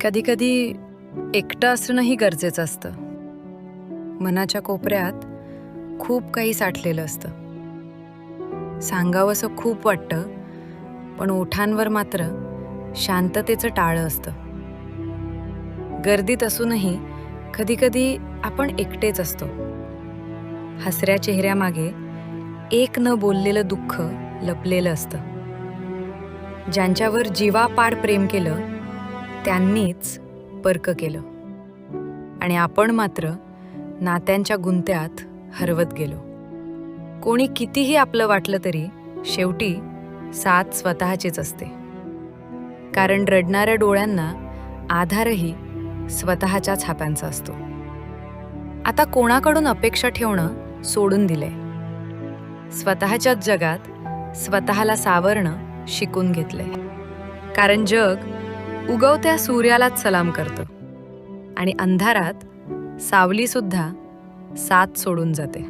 कधीकधी एकटं असणंही गरजेचं असतं. मनाच्या कोपऱ्यात खूप काही साठलेलं असतं. सांगावंसं खूप वाटतं, पण ओठांवर मात्र शांततेचं टाळं असतं. गर्दीत असूनही कधीकधी आपण एकटेच असतो. हसऱ्या चेहऱ्यामागे एक न बोललेलं दुःख लपलेलं असतं. ज्यांच्यावर जीवापाड प्रेम केलं त्यांनीच परक केलं आणि आपण मात्र नात्यांच्या गुंत्यात हरवत गेलो. कोणी कितीही आपलं वाटलं तरी शेवटी साथ स्वतःचीच असते, कारण रडणाऱ्या डोळ्यांना आधारही स्वतःच्याच हातांचा असतो. आता कोणाकडून अपेक्षा ठेवणं सोडून दिलंय. स्वतःच्याच जगात स्वतःला सावरणं शिकून घेतलंय, कारण जग उगवत्या सूर्यालाच सलाम करतं आणि अंधारात सावली सुद्धा साथ सोडून जाते.